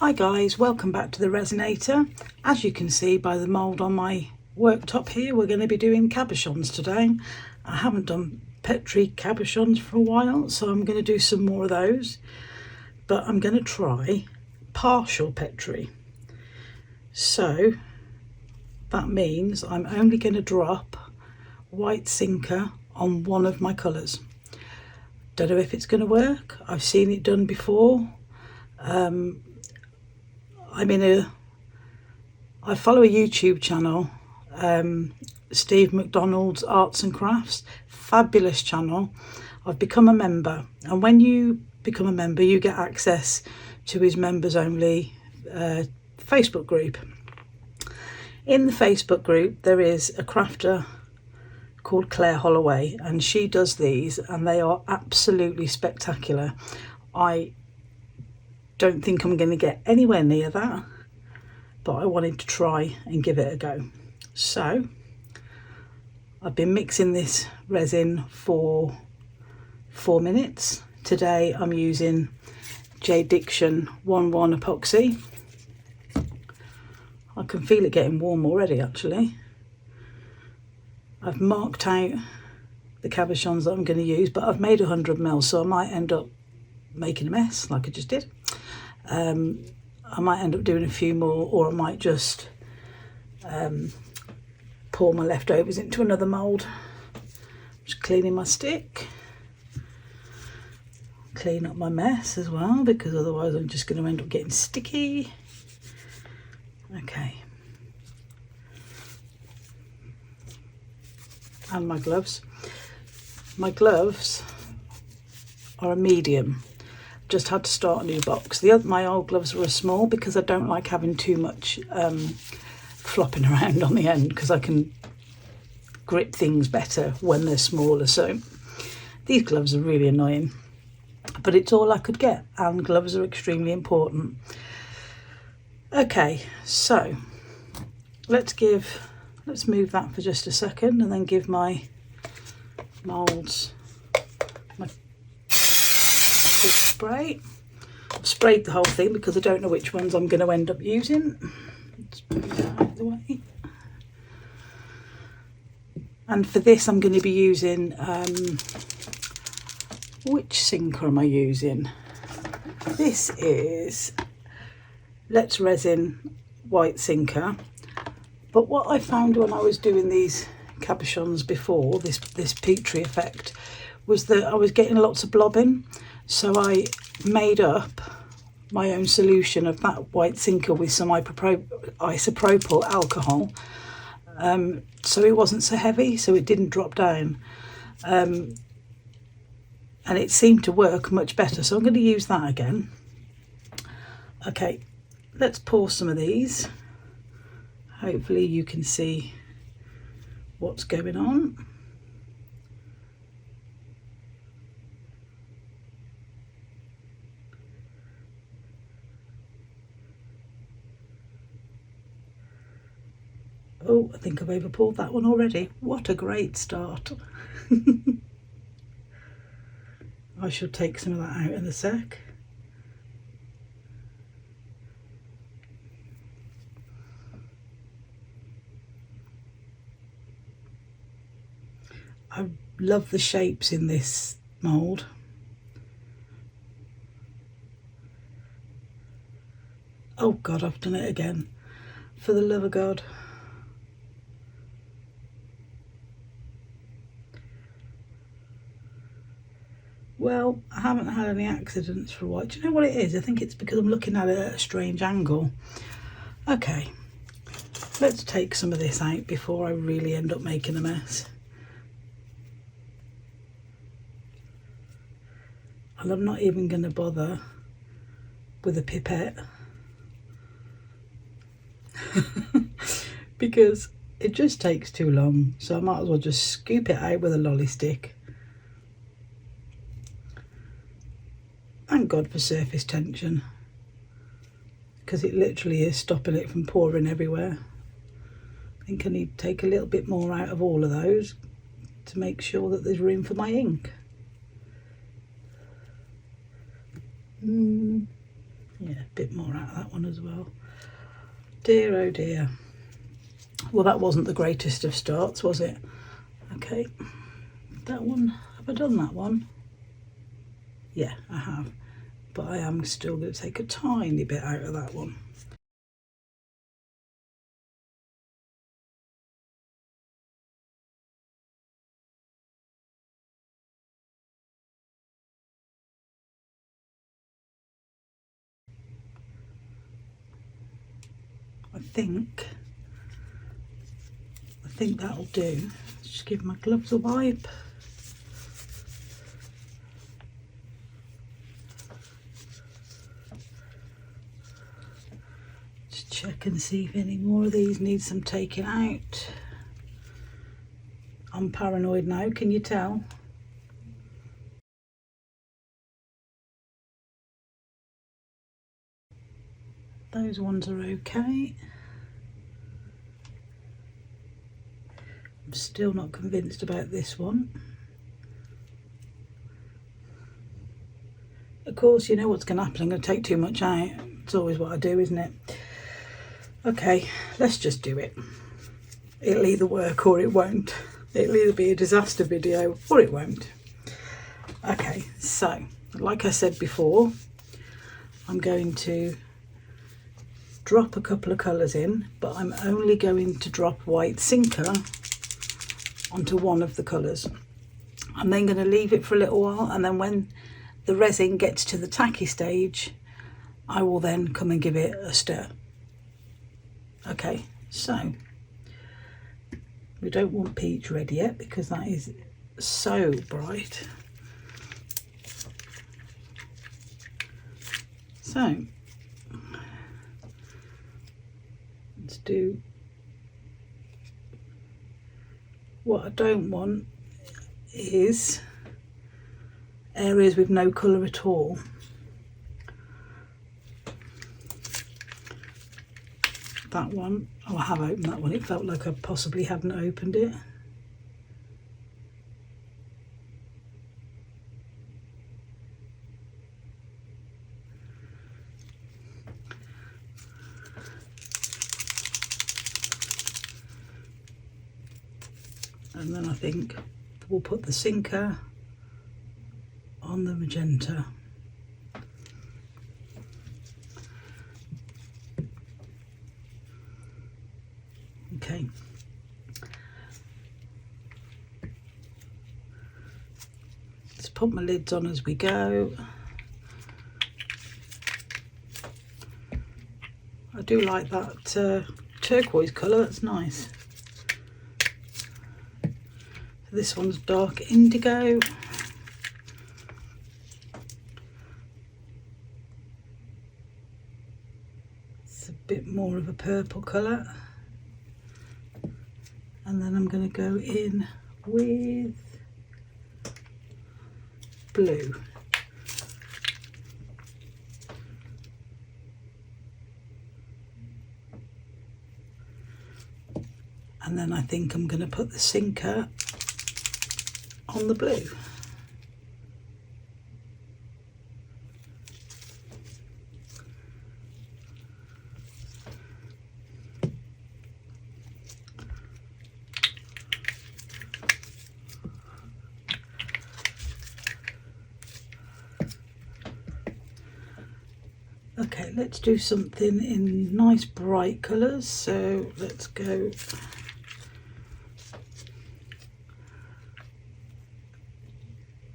Hi guys, welcome back to the Resonator. As you can see by the mould on my worktop here, we're going to be doing cabochons today. I haven't done Petri cabochons for a while, so I'm going to do some more of those. But I'm going to try partial Petri. So that means I'm only going to drop white sinker on one of my colours. Don't know if it's going to work. I've seen it done before. I follow a YouTube channel, stevemcdonaldarts&crafts, fabulous channel. I've become a member, and when you become a member you get access to his members only Facebook group. In the Facebook group there is a crafter called Claire Holloway, and she does these and they are absolutely spectacular. I don't think I'm going to get anywhere near that, but I wanted to try and give it a go. So I've been mixing this resin for 4 minutes. Today I'm using J Diction 1-1 epoxy. I can feel it getting warm already actually. I've marked out the cabochons that I'm going to use, but I've made 100 ml, so I might end up making a mess like I just did. I might end up doing a few more, or I might just pour my leftovers into another mould. Just cleaning my stick, clean up my mess as well, because otherwise I'm just going to end up getting sticky. Okay, and my gloves are a medium. Just had to start a new box. My old gloves were a small because I don't like having too much flopping around on the end, because I can grip things better when they're smaller. So these gloves are really annoying, but it's all I could get, and gloves are extremely important. Okay, so let's move that for just a second and then give my moulds my spray. I've sprayed the whole thing because I don't know which ones I'm going to end up using. Let's move that out of the way. And for this I'm going to be using, which sinker am I using? This is Let's Resin white sinker. But what I found when I was doing these cabochons before, this Petri effect, was that I was getting lots of blobbing. So I made up my own solution of that white sinker with some isopropyl alcohol, so it wasn't so heavy, so it didn't drop down, and it seemed to work much better, so I'm going to use that again. Okay, let's pour some of these. Hopefully you can see what's going on. Oh, I think I've over poured that one already. What a great start. I shall take some of that out in a sec. I love the shapes in this mould. Oh God, I've done it again. For the love of God. Well, I haven't had any accidents for a while. Do you know what it is? I think it's because I'm looking at it at a strange angle. Okay, let's take some of this out before I really end up making a mess. And I'm not even going to bother with a pipette because it just takes too long. So I might as well just scoop it out with a lolly stick. Thank God for surface tension, because it literally is stopping it from pouring everywhere. I think I need to take a little bit more out of all of those to make sure that there's room for my ink. Yeah, a bit more out of that one as well. Dear, oh dear. Well, that wasn't the greatest of starts, was it? Okay, that one, have I done that one? Yeah, I have. But I am still going to take a tiny bit out of that one. I think that'll do. Just give my gloves a wipe. Just check and see if any more of these need some taking out. I'm paranoid now, can you tell? Those ones are okay. I'm still not convinced about this one. Of course, you know what's going to happen. I'm going to take too much out. It's always what I do, isn't it? Okay, let's just do it. It'll either work or it won't. It'll either be a disaster video or it won't. Okay, so like I said before, I'm going to drop a couple of colours in, but I'm only going to drop white sinker onto one of the colours. I'm then going to leave it for a little while, and then when the resin gets to the tacky stage, I will then come and give it a stir. Okay, so we don't want peach red yet because that is so bright. So let's do, what I don't want is areas with no colour at all. That one, oh, I have opened that one. It felt like I possibly hadn't opened it. And then I think we'll put the sinker on the magenta. Okay. Let's put my lids on as we go. I do like that turquoise colour, that's nice. This one's dark indigo. It's a bit more of a purple colour. And then I'm going to go in with blue. And then I think I'm going to put the sinker on the blue. Okay, let's do something in nice bright colours. So let's go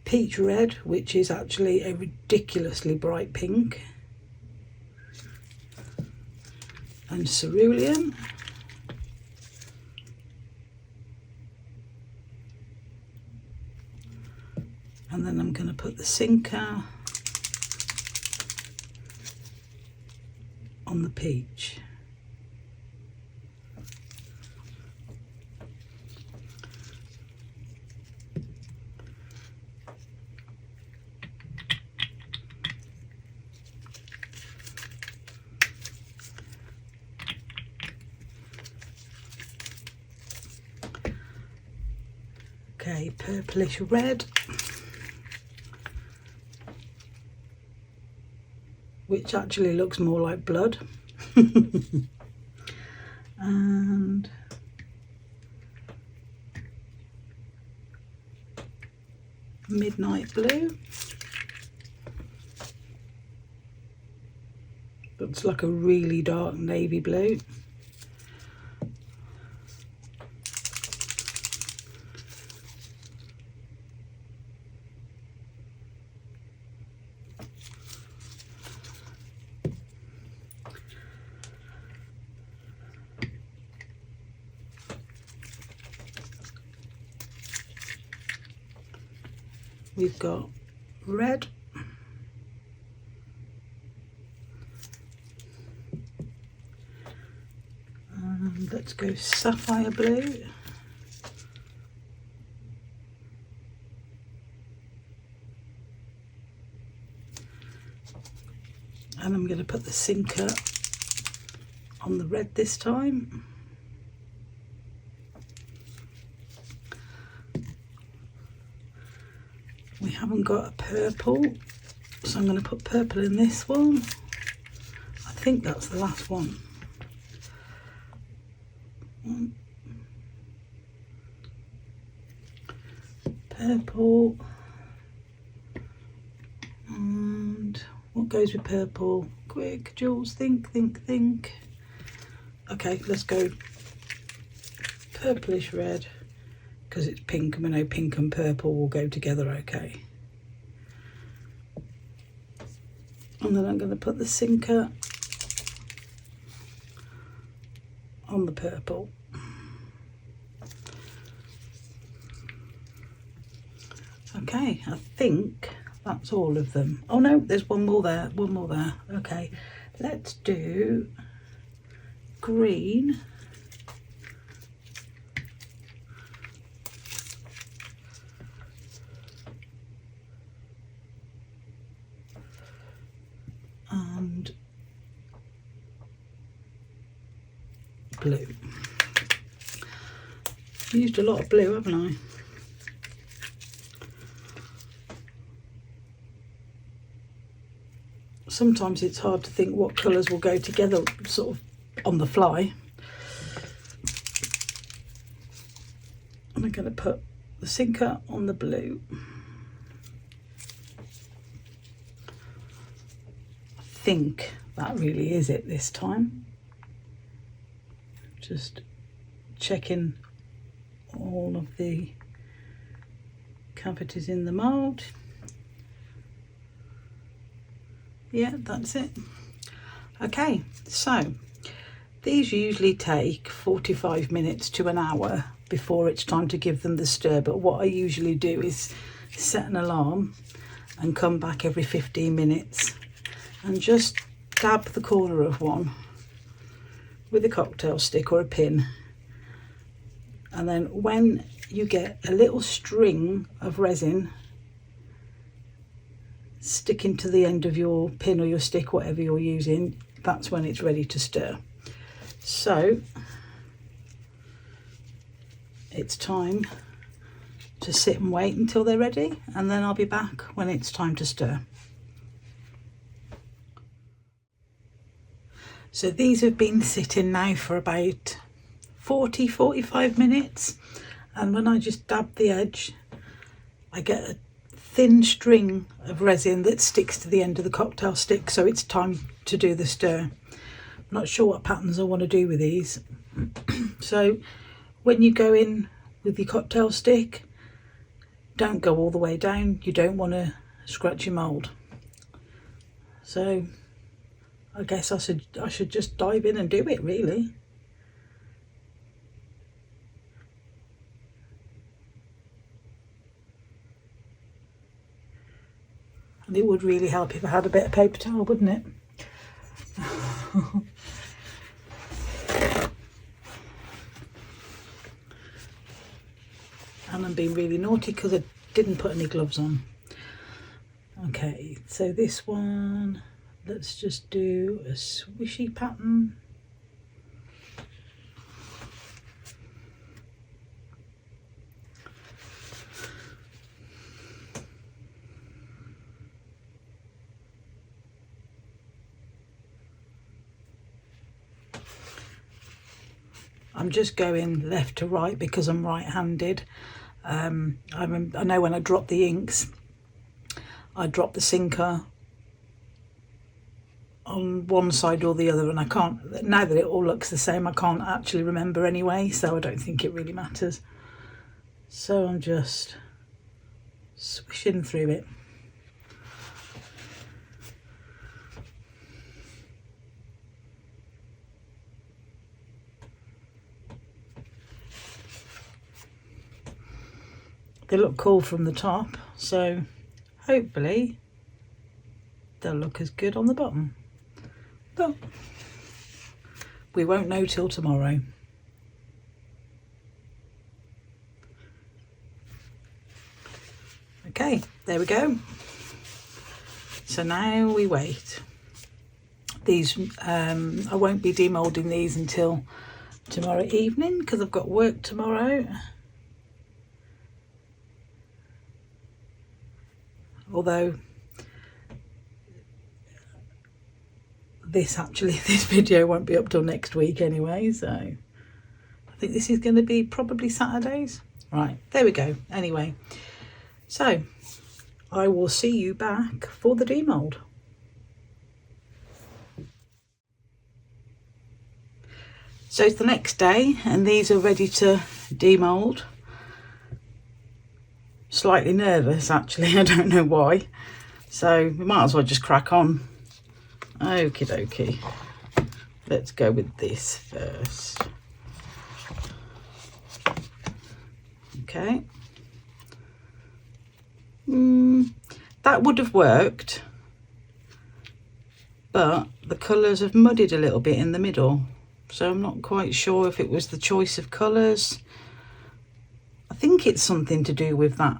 peach red, which is actually a ridiculously bright pink, and cerulean. And then I'm going to put the sinker on the peach. Okay, purplish red. which actually looks more like blood. And midnight blue. Looks like a really dark navy blue. We've got red, and let's go sapphire blue, and I'm going to put the sinker on the red this time. We haven't got a purple, so I'm going to put purple in this one. I think that's the last one. Purple. And what goes with purple? Quick, Jules, think. Okay, let's go purplish red, because it's pink and we know pink and purple will go together okay. And then I'm going to put the sinker on the purple. Okay, I think that's all of them. Oh no, there's one more there. Okay, let's do green. And blue. Used a lot of blue, haven't I? Sometimes it's hard to think what colours will go together sort of on the fly. And I'm going to put the sinker on the blue. I think that really is it this time. Just checking all of the cavities in the mould. Yeah, that's it. Okay, so these usually take 45 minutes to an hour before it's time to give them the stir, but what I usually do is set an alarm and come back every 15 minutes and just dab the corner of one with a cocktail stick or a pin, and then when you get a little string of resin sticking to the end of your pin or your stick, whatever you're using, that's when it's ready to stir. So it's time to sit and wait until they're ready, and then I'll be back when it's time to stir. So these have been sitting now for about 40-45 minutes, and when I just dab the edge I get a thin string of resin that sticks to the end of the cocktail stick, so it's time to do the stir. I'm not sure what patterns I want to do with these. So when you go in with your cocktail stick, don't go all the way down, you don't want to scratch your mould. So I guess I should just dive in and do it, really. And it would really help if I had a bit of paper towel, wouldn't it? And I'm being really naughty because I didn't put any gloves on. Okay, so this one, let's just do a swishy pattern. I'm just going left to right because I'm right-handed. I know when I drop the inks, I drop the sinker on one side or the other, and I can't, now that it all looks the same, I can't actually remember anyway, so I don't think it really matters. So I'm just swishing through it. They look cool from the top, so hopefully they'll look as good on the bottom. But we won't know till tomorrow. Okay, there we go. So now we wait. These, I won't be demolding these until tomorrow evening because I've got work tomorrow. Although this video won't be up till next week anyway, so I think this is going to be probably Saturdays. Right, there we go. Anyway, so I will see you back for the demold. So it's the next day and these are ready to demold. Slightly nervous actually, I don't know why, so we might as well just crack on. Okie dokie, let's go with this first. Okay, that would have worked, but the colours have muddied a little bit in the middle, so I'm not quite sure if it was the choice of colours. I think it's something to do with that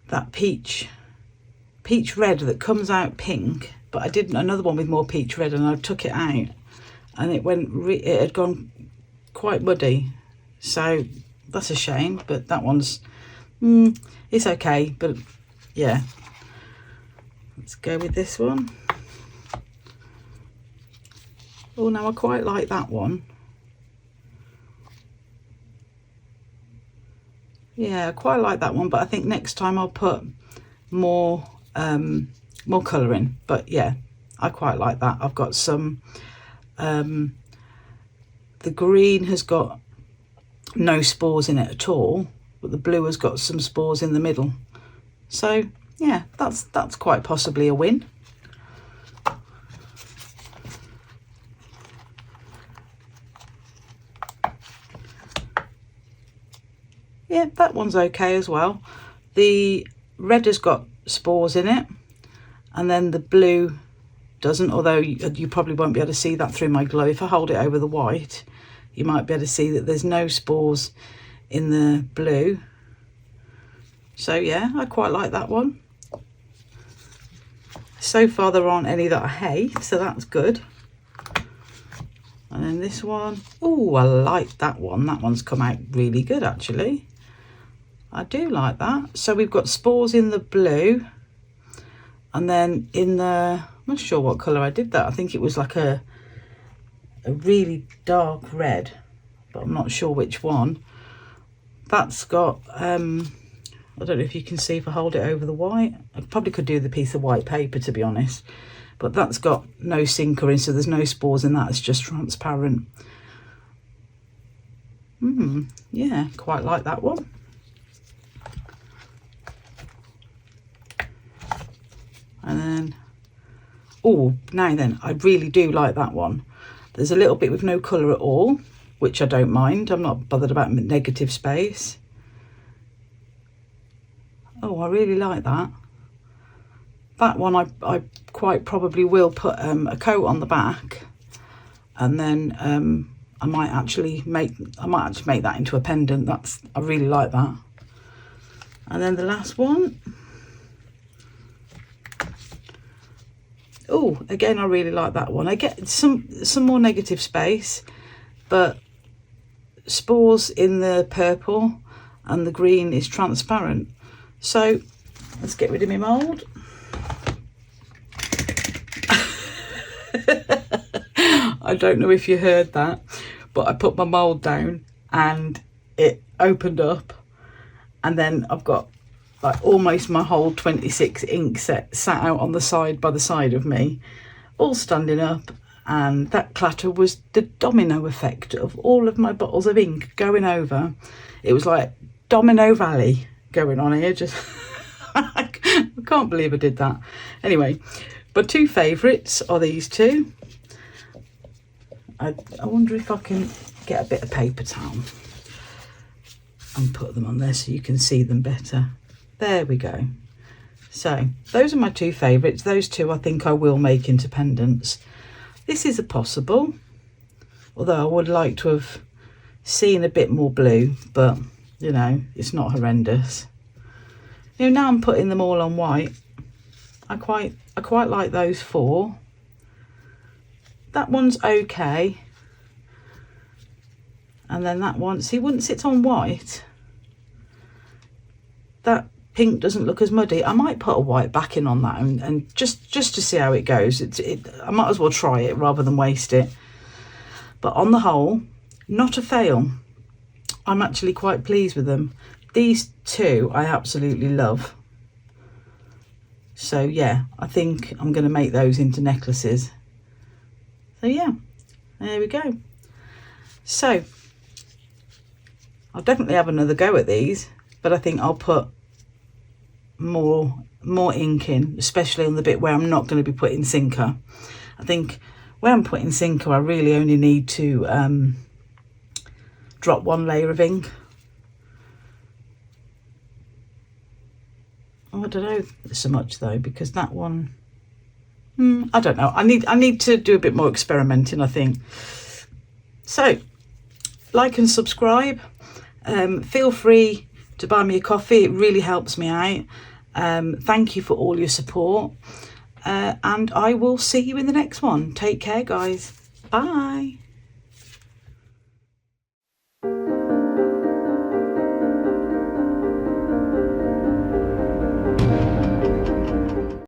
that peach red that comes out pink, but I did another one with more peach red and I took it out and it had gone quite muddy, so that's a shame. But that one's it's okay, but yeah, let's go with this one. Oh, now I quite like that one. Yeah, I quite like that one, but I think next time I'll put more colour in. But yeah, I quite like that. I've got some, the green has got no spores in it at all, but the blue has got some spores in the middle. So yeah, that's quite possibly a win. Yeah, that one's okay as well. The red has got spores in it and then the blue doesn't, although you probably won't be able to see that through my glow. If I hold it over the white, you might be able to see that there's no spores in the blue. So yeah, I quite like that one. So far there aren't any that I hate, so that's good. And then this one, oh, I like that one. That one's come out really good actually. I do like that. So we've got spores in the blue, and then in the, I'm not sure what colour I did that. I think it was like a really dark red, but I'm not sure which one. That's got, I don't know if you can see if I hold it over the white. I probably could do the piece of white paper, to be honest. But that's got no sinker in, so there's no spores in that. It's just transparent. Yeah, quite like that one. And then, oh, now then, I really do like that one. There's a little bit with no colour at all, which I don't mind. I'm not bothered about negative space. Oh, I really like that. That one I quite probably will put a coat on the back, and then I might actually make that into a pendant. I really like that. And then the last one. Oh, again, I really like that one. I get some more negative space, but spores in the purple and the green is transparent. So let's get rid of my mould. I don't know if you heard that, but I put my mould down and it opened up, and then I've got like almost my whole 26 ink set sat out on the side by the side of me, all standing up, and that clatter was the domino effect of all of my bottles of ink going over. It was like Domino Valley going on here. Just I can't believe I did that. Anyway, but two favourites are these two. I wonder if I can get a bit of paper towel and put them on there so you can see them better. There we go. So those are my two favourites. Those two I think I will make into pendants. This is a possible, although I would like to have seen a bit more blue, but you know, it's not horrendous. You know, now I'm putting them all on white. I quite like those four. That one's okay. And then that one, see, once it's on white, that pink doesn't look as muddy. I might put a white backing on that and just to see how it goes. I might as well try it rather than waste it. But on the whole, not a fail. I'm actually quite pleased with them. These two I absolutely love. So yeah, I think I'm going to make those into necklaces. So yeah, there we go. So I'll definitely have another go at these, but I think I'll put more ink in, especially on the bit where I'm not going to be putting sinker. I think where I'm putting sinker, I really only need to drop one layer of ink. Oh, I don't know so much though, because that one, I don't know. I need to do a bit more experimenting, I think. So, like and subscribe. Feel free to buy me a coffee. It really helps me out. Thank you for all your support. And I will see you in the next one. Take care, guys. Bye.